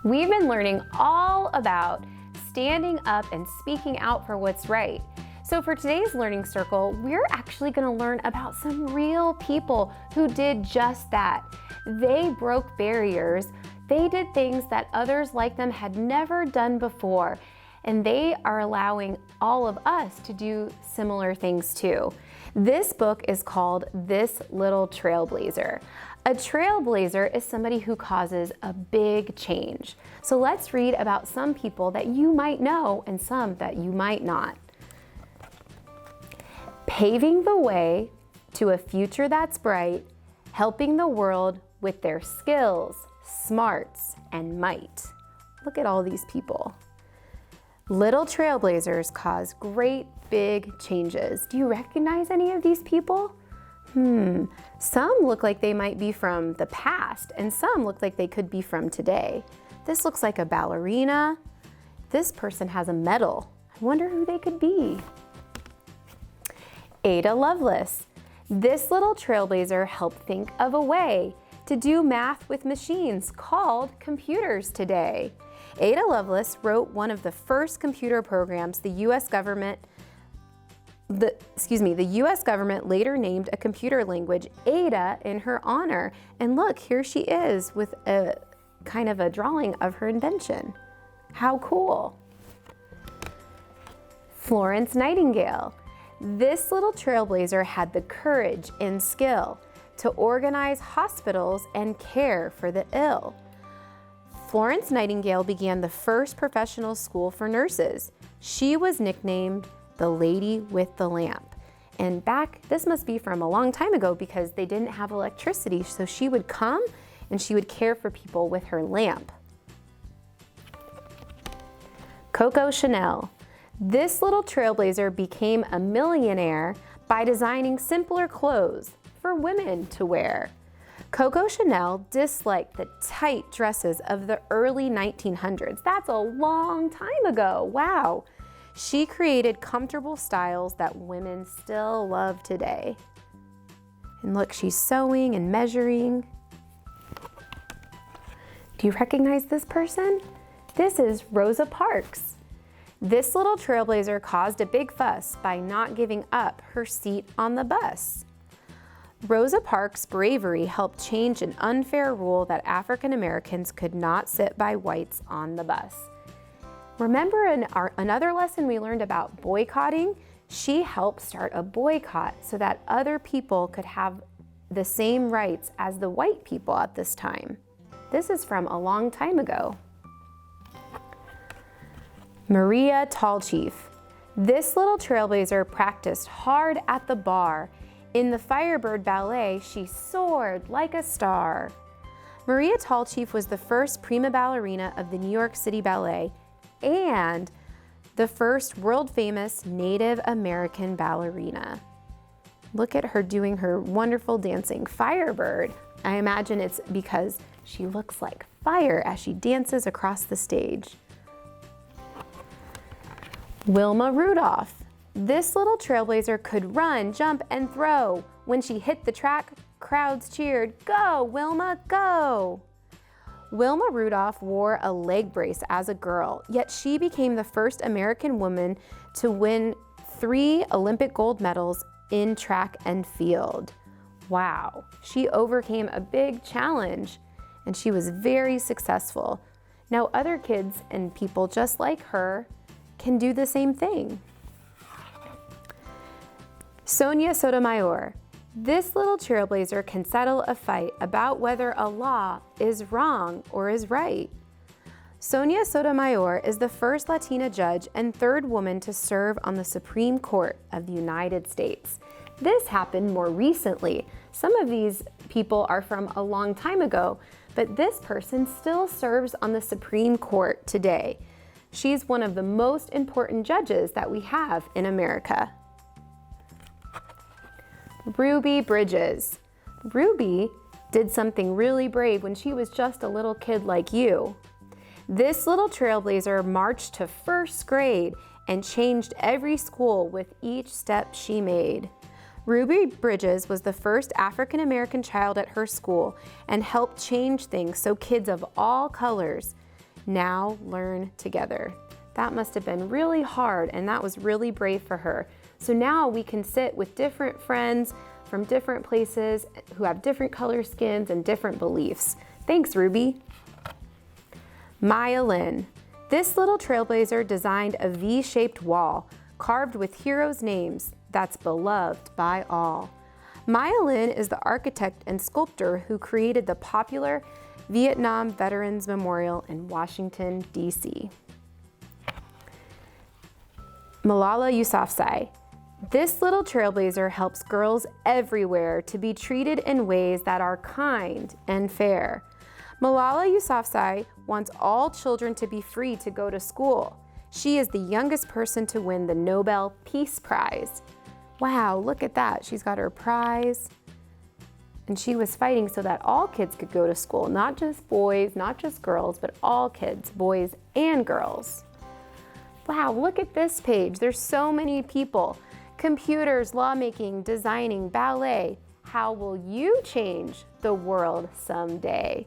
We've been learning all about standing up and speaking out for what's right. So for today's Learning Circle, we're actually going to learn about some real people who did just that. They broke barriers. They did things that others like them had never done before. And they are allowing all of us to do similar things too. This book is called This Little Trailblazer. A trailblazer is somebody who causes a big change. So let's read about some people that you might know and some that you might not. Paving the way to a future that's bright, helping the world with their skills, smarts, and might. Look at all these people. Little trailblazers cause great big changes. Do you recognize any of these people? Some look like they might be from the past, and some look like they could be from today. This looks like a ballerina. This person has a medal. I wonder who they could be. Ada Lovelace. This little trailblazer helped think of a way to do math with machines called computers today. Ada Lovelace wrote one of the first computer programs the U.S. government later named a computer language, Ada, in her honor. And look, here she is with a kind of a drawing of her invention. How cool. Florence Nightingale. This little trailblazer had the courage and skill to organize hospitals and care for the ill. Florence Nightingale began the first professional school for nurses. She was nicknamed the Lady with the Lamp. And this must be from a long time ago because they didn't have electricity, so she would come and she would care for people with her lamp. Coco Chanel. This little trailblazer became a millionaire by designing simpler clothes for women to wear. Coco Chanel disliked the tight dresses of the early 1900s. That's a long time ago. Wow. She created comfortable styles that women still love today. And look, she's sewing and measuring. Do you recognize this person? This is Rosa Parks. This little trailblazer caused a big fuss by not giving up her seat on the bus. Rosa Parks' bravery helped change an unfair rule that African Americans could not sit by whites on the bus. Remember another lesson we learned about boycotting? She helped start a boycott so that other people could have the same rights as the white people at this time. This is from a long time ago. Maria Tallchief. This little trailblazer practiced hard at the bar. In the Firebird Ballet, she soared like a star. Maria Tallchief was the first prima ballerina of the New York City Ballet and the first world-famous Native American ballerina. Look at her doing her wonderful dancing Firebird. I imagine it's because she looks like fire as she dances across the stage. Wilma Rudolph. This little trailblazer could run, jump, and throw. When she hit the track, crowds cheered, "Go, Wilma, go!" Wilma Rudolph wore a leg brace as a girl, yet she became the first American woman to win 3 Olympic gold medals in track and field. Wow, she overcame a big challenge and she was very successful. Now other kids and people just like her can do the same thing. Sonia Sotomayor. This little trailblazer can settle a fight about whether a law is wrong or is right. Sonia Sotomayor is the first Latina judge and third woman to serve on the Supreme Court of the United States. This happened more recently. Some of these people are from a long time ago, but this person still serves on the Supreme Court today. She's one of the most important judges that we have in America. Ruby Bridges. Ruby did something really brave when she was just a little kid like you. This little trailblazer marched to first grade and changed every school with each step she made. Ruby Bridges was the first African American child at her school and helped change things so kids of all colors Now learn together. That must have been really hard, and that was really brave for her. So now we can sit with different friends from different places who have different color skins and different beliefs. Thanks, Ruby. Maya Lynn. This little trailblazer designed a V-shaped wall carved with heroes' names that's beloved by all. Maya Lynn is the architect and sculptor who created the popular Vietnam Veterans Memorial in Washington, D.C. Malala Yousafzai. This little trailblazer helps girls everywhere to be treated in ways that are kind and fair. Malala Yousafzai wants all children to be free to go to school. She is the youngest person to win the Nobel Peace Prize. Wow, look at that. She's got her prize. And she was fighting so that all kids could go to school, not just boys, not just girls, but all kids, boys and girls. Wow, look at this page. There's so many people. Computers, lawmaking, designing, ballet. How will you change the world someday?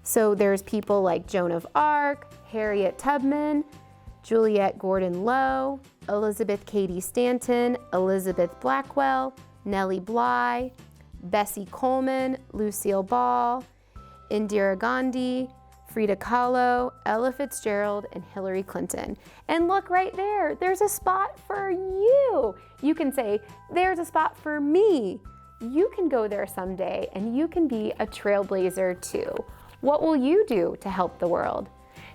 So there's people like Joan of Arc, Harriet Tubman, Juliette Gordon-Low, Elizabeth Cady Stanton, Elizabeth Blackwell, Nellie Bly, Bessie Coleman, Lucille Ball, Indira Gandhi, Frida Kahlo, Ella Fitzgerald, and Hillary Clinton. And look right there, there's a spot for you. You can say, there's a spot for me. You can go there someday and you can be a trailblazer too. What will you do to help the world?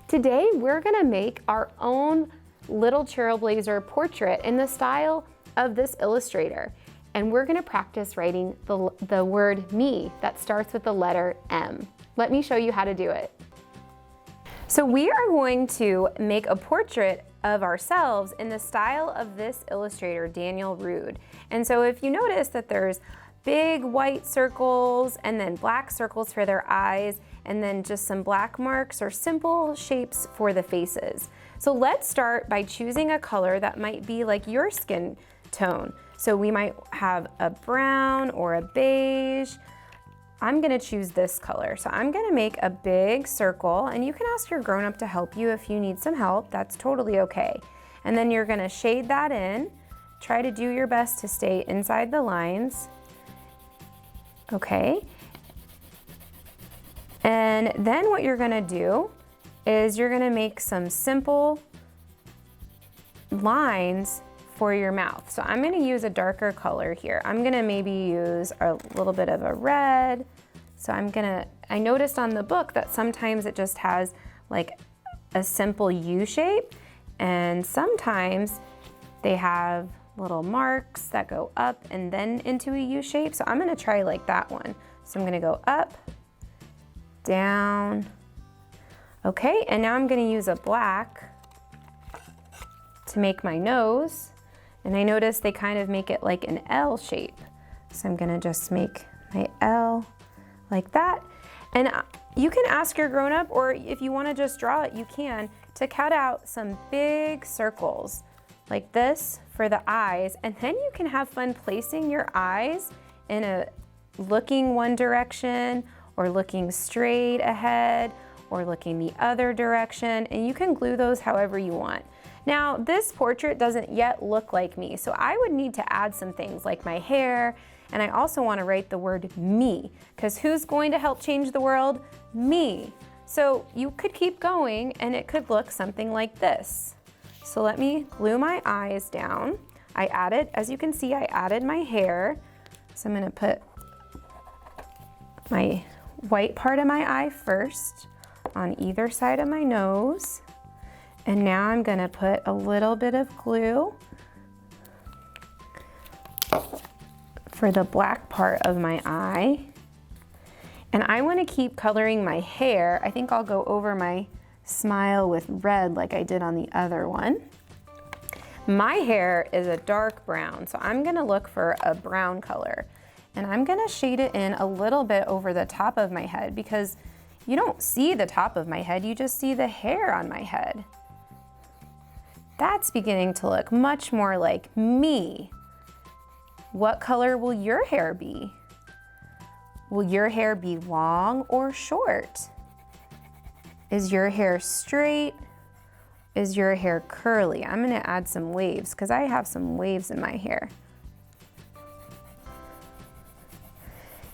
Today, we're gonna make our own little trailblazer portrait in the style of this illustrator. And we're gonna practice writing the word me that starts with the letter M. Let me show you how to do it. So we are going to make a portrait of ourselves in the style of this illustrator, Daniel Rood. And so if you notice that there's big white circles and then black circles for their eyes, and then just some black marks or simple shapes for the faces. So let's start by choosing a color that might be like your skin tone. So we might have a brown or a beige. I'm gonna choose this color. So I'm gonna make a big circle, and you can ask your grown-up to help you if you need some help. That's totally okay. And then you're gonna shade that in. Try to do your best to stay inside the lines. Okay. And then what you're gonna do is you're gonna make some simple lines for your mouth. So I'm gonna use a darker color here. I'm gonna maybe use a little bit of a red. So I noticed on the book that sometimes it just has like a simple U shape, and sometimes they have little marks that go up and then into a U shape. So I'm gonna try like that one. So I'm gonna go up, down. Okay, and now I'm gonna use a black to make my nose. And I notice they kind of make it like an L shape. So I'm gonna just make my L like that. And you can ask your grown-up, or if you wanna just draw it, you can, to cut out some big circles like this for the eyes. And then you can have fun placing your eyes in a looking one direction, or looking straight ahead, or looking the other direction, and you can glue those however you want. Now, this portrait doesn't yet look like me, so I would need to add some things like my hair, and I also want to write the word me, because who's going to help change the world? Me. So you could keep going, and it could look something like this. So let me glue my eyes down. I added, as you can see, I added my hair. So I'm gonna put my white part of my eye first on either side of my nose. And now I'm gonna put a little bit of glue for the black part of my eye. And I wanna keep coloring my hair. I think I'll go over my smile with red like I did on the other one. My hair is a dark brown, so I'm gonna look for a brown color. And I'm gonna shade it in a little bit over the top of my head, because you don't see the top of my head, you just see the hair on my head. That's beginning to look much more like me. What color will your hair be? Will your hair be long or short? Is your hair straight? Is your hair curly? I'm gonna add some waves because I have some waves in my hair.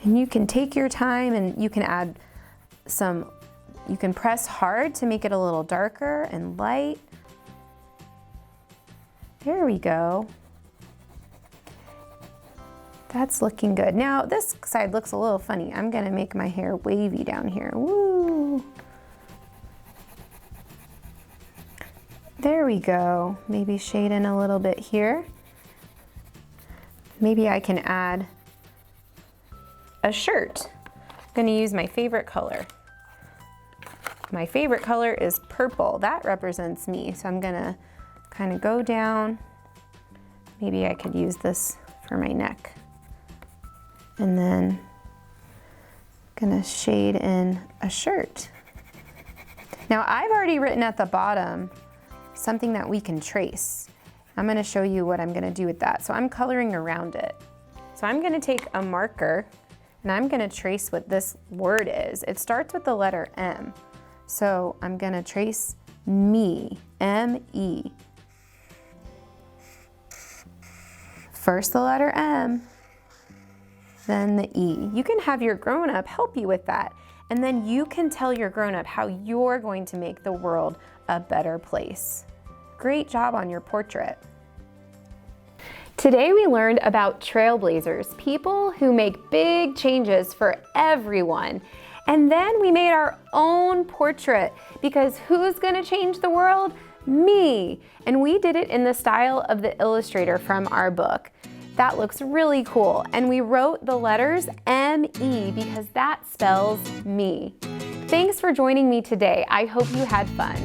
And you can take your time and you can add some, you can press hard to make it a little darker and light. There we go. That's looking good. Now this side looks a little funny. I'm gonna make my hair wavy down here. Woo! There we go. Maybe shade in a little bit here. Maybe I can add a shirt. I'm gonna use my favorite color. My favorite color is purple. That represents me. So I'm gonna kind of go down. Maybe I could use this for my neck. And then gonna shade in a shirt. Now I've already written at the bottom something that we can trace. I'm gonna show you what I'm gonna do with that. So I'm coloring around it. So I'm gonna take a marker and I'm gonna trace what this word is. It starts with the letter M. So I'm gonna trace me, M-E. First the letter M, then the E. You can have your grown-up help you with that. And then you can tell your grown-up how you're going to make the world a better place. Great job on your portrait. Today we learned about trailblazers, people who make big changes for everyone. And then we made our own portrait because who's gonna change the world? Me. And we did it in the style of the illustrator from our book. That looks really cool. And we wrote the letters M-E because that spells me. Thanks for joining me today. I hope you had fun.